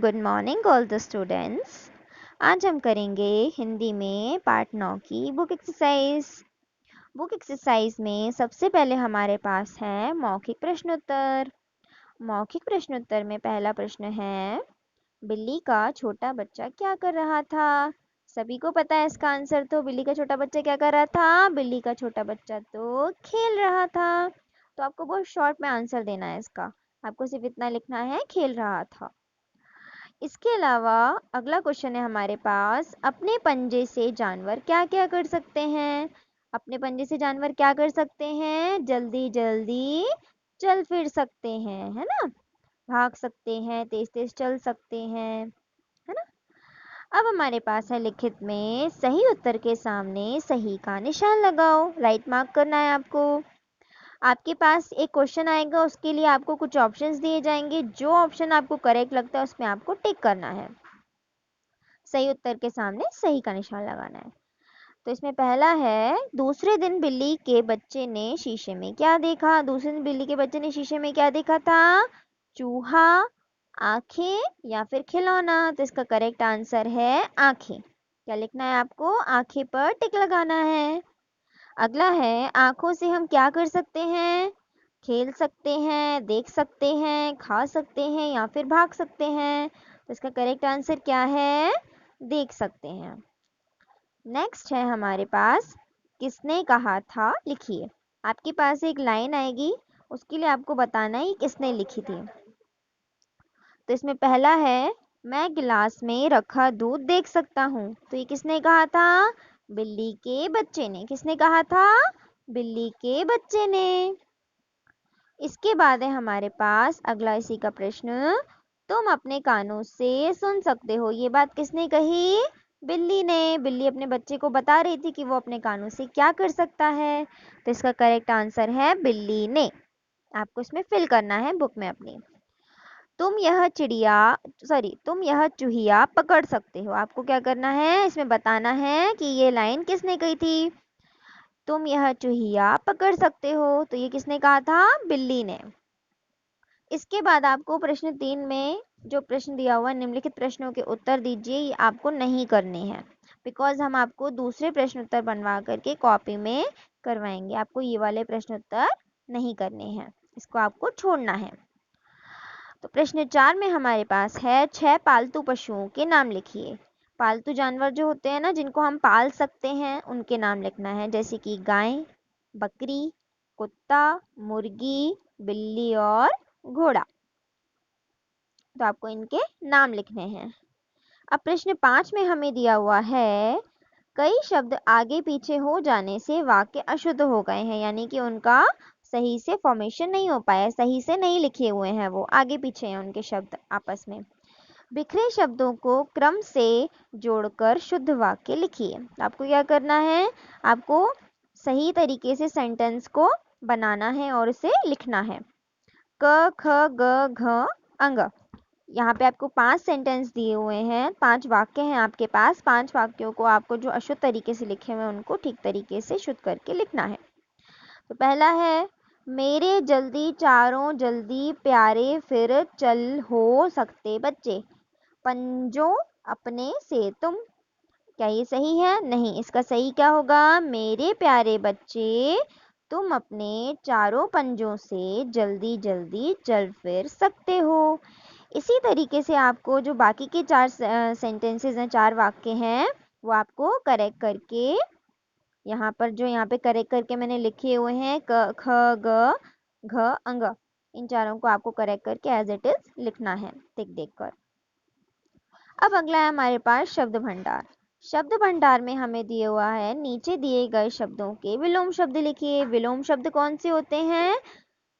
Good morning all the students. आज हम करेंगे हिंदी में पार्ट 9 की बुक एक्सरसाइज में सबसे पहले हमारे पास है मौखिक प्रश्नोत्तर। मौखिक प्रश्नोत्तर में पहला प्रश्न है, बिल्ली का छोटा बच्चा क्या कर रहा था? सभी को पता है इसका आंसर। तो बिल्ली का छोटा बच्चा क्या कर रहा था? बिल्ली का छोटा बच्चा तो खेल रहा था। तो आपको बहुत शॉर्ट में आंसर देना है इसका। आपको सिर्फ इतना लिखना है, खेल रहा था। इसके अलावा अगला क्वेश्चन है हमारे पास, अपने पंजे से जानवर क्या क्या कर सकते हैं? अपने पंजे से जानवर क्या कर सकते हैं? जल्दी जल्दी चल फिर सकते हैं, है ना। भाग सकते हैं, तेज तेज चल सकते हैं, है ना। अब हमारे पास है लिखित में सही उत्तर के सामने सही का निशान लगाओ। राइट मार्क करना है आपको। आपके पास एक क्वेश्चन आएगा, उसके लिए आपको कुछ ऑप्शंस दिए जाएंगे। जो ऑप्शन आपको करेक्ट लगता है उसमें आपको टिक करना है। सही उत्तर के सामने सही का निशान लगाना है। तो इसमें पहला है, दूसरे दिन बिल्ली के बच्चे ने शीशे में क्या देखा? दूसरे दिन बिल्ली के बच्चे ने शीशे में क्या देखा था? चूहा, आंखें या फिर खिलौना? तो इसका करेक्ट आंसर है आंखें। क्या लिखना है आपको? आंखें पर टिक लगाना है। अगला है, आंखों से हम क्या कर सकते हैं? खेल सकते हैं, देख सकते हैं, खा सकते हैं या फिर भाग सकते हैं? तो इसका करेक्ट आंसर क्या है? देख सकते हैं। नेक्स्ट है हमारे पास, किसने कहा था? लिखिए। आपके पास एक लाइन आएगी, उसके लिए आपको बताना है किसने लिखी थी। तो इसमें पहला है, मैं गिलास में रखा दूध देख सकता हूँ। तो ये किसने कहा था? बिल्ली के बच्चे ने। किसने कहा था? बिल्ली के बच्चे ने। इसके बाद है हमारे पास अगला इसी का प्रश्न, तुम अपने कानों से सुन सकते हो। ये बात किसने कही? बिल्ली ने। बिल्ली अपने बच्चे को बता रही थी कि वो अपने कानों से क्या कर सकता है। तो इसका करेक्ट आंसर है बिल्ली ने। आपको इसमें फिल करना है बुक में अपनी। तुम यह चूहिया पकड़ सकते हो। आपको क्या करना है, इसमें बताना है कि ये लाइन किसने कही थी। तुम यह चूहिया पकड़ सकते हो, तो ये किसने कहा था? बिल्ली ने। इसके बाद आपको प्रश्न 3 में जो प्रश्न दिया हुआ है, निम्नलिखित प्रश्नों के उत्तर दीजिए, ये आपको नहीं करने हैं, बिकॉज हम आपको दूसरे प्रश्न उत्तर बनवा करके कॉपी में करवाएंगे। आपको ये वाले प्रश्न उत्तर नहीं करने हैं, इसको आपको छोड़ना है। तो प्रश्न 4 में हमारे पास है, 6 पालतू पशुओं के नाम लिखिए। पालतू जानवर जो होते हैं ना, जिनको हम पाल सकते हैं, उनके नाम लिखना है, जैसे कि गाय, बकरी, कुत्ता, मुर्गी, बिल्ली और घोड़ा। तो आपको इनके नाम लिखने हैं। अब प्रश्न 5 में हमें दिया हुआ है, कई शब्द आगे पीछे हो जाने से वाक्य अशुद्ध हो गए हैं, यानी कि उनका सही से फॉर्मेशन नहीं हो पाया, सही से नहीं लिखे हुए हैं, वो आगे पीछे हैं उनके शब्द आपस में। बिखरे शब्दों को क्रम से जोड़कर शुद्ध वाक्य लिखिए। आपको क्या करना है, आपको सही तरीके से सेंटेंस को बनाना है और उसे लिखना है। क ख ग घ अंग। यहाँ पे आपको 5 सेंटेंस दिए हुए हैं, 5 वाक्य हैं आपके पास। 5 वाक्यों को आपको जो अशुद्ध तरीके से लिखे हुए हैं उनको ठीक तरीके से शुद्ध करके लिखना है। तो पहला है, मेरे जल्दी चारों जल्दी प्यारे फिर चल हो सकते बच्चे, पंजों अपने से तुम। क्या ये सही है? नहीं, इसका सही क्या होगा? मेरे प्यारे बच्चे, तुम अपने चारों पंजों से जल्दी जल्दी चल फिर सकते हो। इसी तरीके से आपको जो बाकी के 4 सेंटेंसेस हैं, 4 वाक्य हैं, वो आपको करेक्ट करके यहाँ पे करेक्ट करके मैंने लिखे हुए हैं, क ख ग घ अंग। इन चारों को आपको करेक्ट करके एज इट इज लिखना है, देख देख कर। अब अगला है हमारे पास शब्द भंडार। शब्द भंडार में हमें दिया हुआ है, नीचे दिए गए शब्दों के विलोम शब्द लिखिए। विलोम शब्द कौन से होते हैं?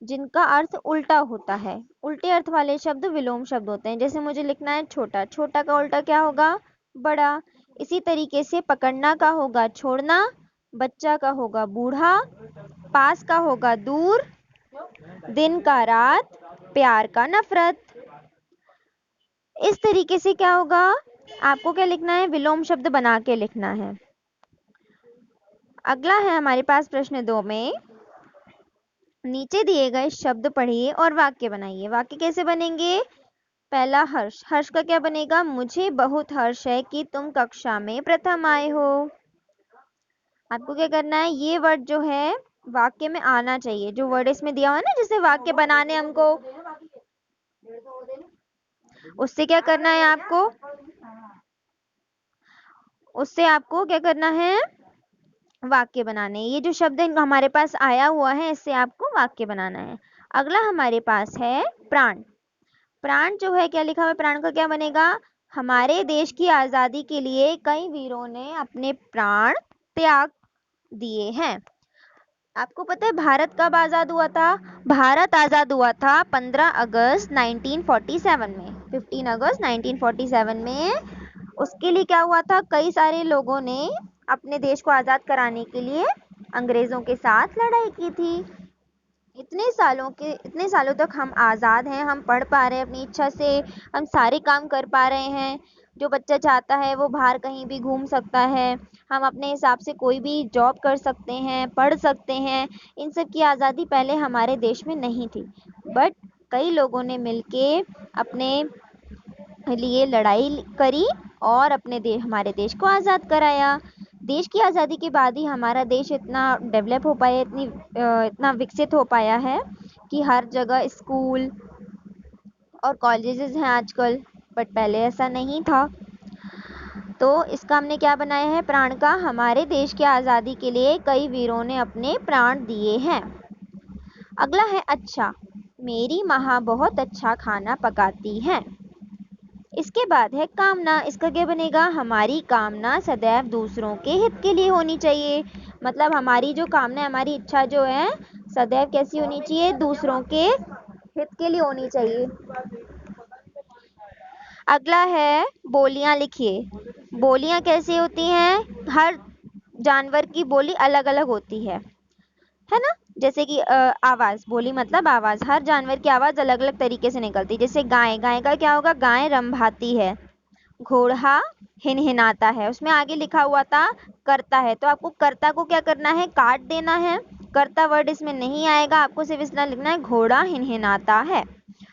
जिनका अर्थ उल्टा होता है। उल्टे अर्थ वाले शब्द विलोम शब्द होते हैं। जैसे मुझे लिखना है छोटा, छोटा का उल्टा क्या होगा? बड़ा। इसी तरीके से पकड़ना का होगा छोड़ना, बच्चा का होगा बूढ़ा, पास का होगा दूर, दिन का रात, प्यार का नफरत। इस तरीके से क्या होगा, आपको क्या लिखना है? विलोम शब्द बना के लिखना है। अगला है हमारे पास प्रश्न 2 में, नीचे दिए गए शब्द पढ़िए और वाक्य बनाइए। वाक्य कैसे बनेंगे? पहला हर्ष, हर्ष का क्या बनेगा? मुझे बहुत हर्ष है कि तुम कक्षा में प्रथम आए हो। आपको क्या करना है, ये वर्ड जो है वाक्य में आना चाहिए। जो वर्ड इसमें दिया हुआ है ना, जिसे वाक्य बनाने हमको, उससे क्या करना है आपको, उससे आपको क्या करना है, वाक्य बनाने। ये जो शब्द हमारे पास आया हुआ है, इससे आपको वाक्य बनाना है। अगला हमारे पास है प्राण। प्राण जो है, क्या लिखा हुआ है, प्राण का क्या बनेगा? हमारे देश की आजादी के लिए कई वीरों ने अपने प्राण त्याग दिए हैं। आपको पता है भारत कब आजाद हुआ था? भारत आजाद हुआ था 15 अगस्त 1947 में। 15 अगस्त 1947 में उसके लिए क्या हुआ था, कई सारे लोगों ने अपने देश को आजाद कराने के लिए अंग्रेजों के साथ लड़ाई की थी। इतने सालों तक हम आज़ाद हैं, हम पढ़ पा रहे हैं अपनी इच्छा से, हम सारे काम कर पा रहे हैं। जो बच्चा चाहता है वो बाहर कहीं भी घूम सकता है, हम अपने हिसाब से कोई भी जॉब कर सकते हैं, पढ़ सकते हैं। इन सब की आज़ादी पहले हमारे देश में नहीं थी, बट कई लोगों ने मिलके अपने लिए लड़ाई करी और हमारे देश को आज़ाद कराया। देश की आज़ादी के बाद ही हमारा देश इतना डेवलप हो पाया, इतना विकसित हो पाया है कि हर जगह स्कूल और कॉलेजेस हैं आजकल, बट पहले ऐसा नहीं था। तो इसका हमने क्या बनाया है, प्राण का, हमारे देश की आज़ादी के लिए कई वीरों ने अपने प्राण दिए हैं। अगला है अच्छा। मेरी माँ बहुत अच्छा खाना पकाती हैं। इसके बाद है कामना। इसका क्या बनेगा? हमारी कामना सदैव दूसरों के हित के लिए होनी चाहिए। मतलब हमारी जो कामना, हमारी इच्छा जो है सदैव कैसी होनी चाहिए? दूसरों के हित के लिए होनी चाहिए। अगला है बोलियां लिखिए। बोलियां कैसी होती हैं? हर जानवर की बोली अलग अलग होती है ना? जैसे कि आवाज, बोली मतलब आवाज, हर जानवर की आवाज अलग अलग तरीके से निकलती है। जैसे गाय, गाय का क्या होगा? गाय रंभाती है। घोड़ा हिनहिनाता है। उसमें आगे लिखा हुआ था करता है, तो आपको कर्ता को क्या करना है? काट देना है। कर्ता वर्ड इसमें नहीं आएगा, आपको सिर्फ इतना लिखना है घोड़ा हिनहिनाता है।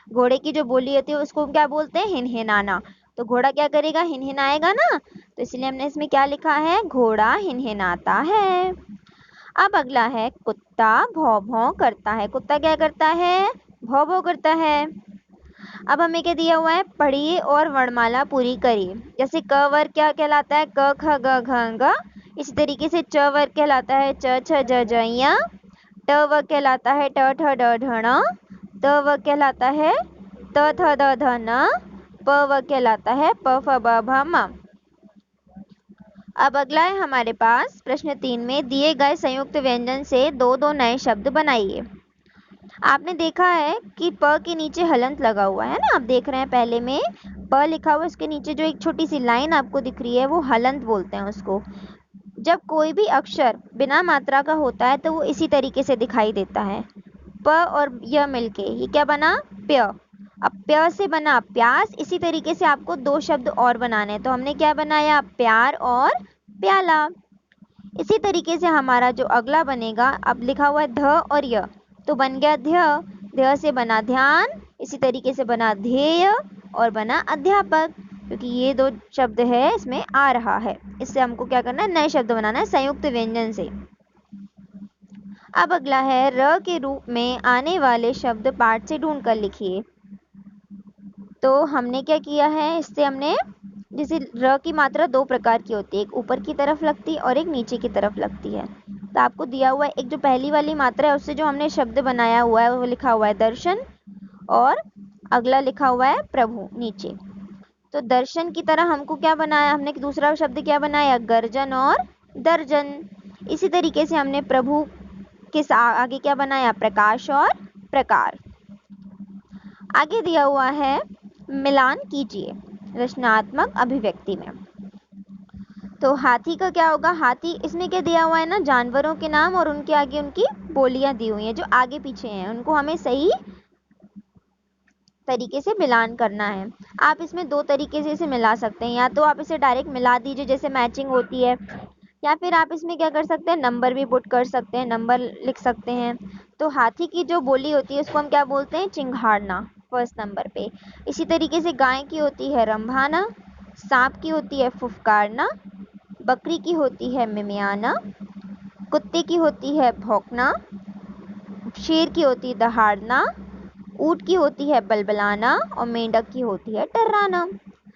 घोड़े की जो बोली होती है उसको क्या बोलते हैं? हिनहिनाना। तो घोड़ा क्या करेगा? हिनहिनाएगा ना, तो इसलिए हमने इसमें क्या लिखा है? घोड़ा हिनहिनाता है। अब अगला है कुत्ता भौं भौं करता है। कुत्ता क्या करता है? भौं भौं करता है। अब हमें क्या दिया हुआ है? पढ़िए और वर्णमाला पूरी करिए। जैसे क वर्ग क्या कहलाता है? क ख ग घ ङ। इसी तरीके से च वर्ग कहलाता है च छ ज झ ञ। ट वर्ग कहलाता है ट ठ ड ढ ण। त वर्ग कहलाता है त थ द ध न। प वर्ग कहलाता है प फ ब भ म। अब अगला है हमारे पास प्रश्न 3 में दिए गए संयुक्त व्यंजन से दो दो नए शब्द बनाइए। आपने देखा है कि प के नीचे हलंत लगा हुआ है ना, आप देख रहे हैं पहले में प लिखा हुआ, इसके नीचे जो एक छोटी सी लाइन आपको दिख रही है वो हलंत बोलते हैं उसको। जब कोई भी अक्षर बिना मात्रा का होता है तो वो इसी तरीके से दिखाई देता है। प और य मिलके ये क्या बना? प्य। अब प्य से बना प्यास। इसी तरीके से आपको दो शब्द और बनाने हैं, तो हमने क्या बनाया? प्यार और प्याला। इसी तरीके से हमारा जो अगला बनेगा, अब लिखा हुआ है ध और य, तो बन गया ध्य। ध्य से बना ध्यान, इसी तरीके से बना ध्येय और बना अध्यापक, क्योंकि ये दो शब्द है इसमें आ रहा है। इससे हमको क्या करना है? नए शब्द बनाना है संयुक्त व्यंजन से। अब अगला है र के रूप में आने वाले शब्द पाठ से ढूंढ कर लिखिए। तो हमने क्या किया है, इससे हमने, जैसे र की मात्रा दो प्रकार की होती है, एक ऊपर की तरफ लगती है और एक नीचे की तरफ लगती है। तो आपको दिया हुआ है एक जो पहली वाली मात्रा है उससे जो हमने शब्द बनाया हुआ है वो लिखा हुआ है दर्शन, और अगला लिखा हुआ है प्रभु नीचे। तो दर्शन की तरह हमको क्या बनाया? हमने दूसरा शब्द क्या बनाया? गर्जन और दर्जन। इसी तरीके से हमने प्रभु के आगे क्या बनाया? प्रकाश और प्रकार। आगे दिया हुआ है मिलान कीजिए रचनात्मक अभिव्यक्ति में। तो हाथी का क्या होगा? हाथी, इसमें क्या दिया हुआ है ना? जानवरों के नाम और उनके आगे उनकी बोलियां दी हुई हैं, जो आगे पीछे हैं उनको हमें सही तरीके से मिलान करना है। आप इसमें दो तरीके से इसे मिला सकते हैं, या तो आप इसे डायरेक्ट मिला दीजिए जैसे मैचिंग होती है, या फिर आप इसमें क्या कर सकते हैं? नंबर भी पुट कर सकते हैं, नंबर लिख सकते हैं। तो हाथी की जो बोली होती है उसको हम क्या बोलते हैं? चिंघाड़ना। फर्स्ट नंबर पे। इसी तरीके से गाय की होती है रंभाना, सांप की होती है फुफकारना, बकरी की होती है मिमियाना, कुत्ते की होती है भौंकना, शेर की होती है दहाड़ना, ऊंट की होती है बलबलाना और मेंढक की होती है टर्राना।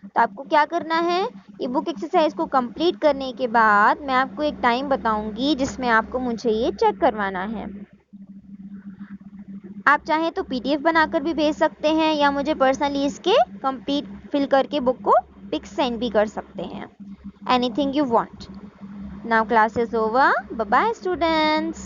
तो आपको क्या करना है, ये बुक एक्सरसाइज को कंप्लीट करने के बाद मैं आपको एक टाइम बताऊंगी जिसमें आपको मुझे ये चेक करवाना है। आप चाहें तो पीडीएफ बनाकर भी भेज सकते हैं या मुझे पर्सनली इसके कंप्लीट फिल करके बुक को पिक्स सेंड भी कर सकते हैं। Anything you want. Now class is over. Bye bye students.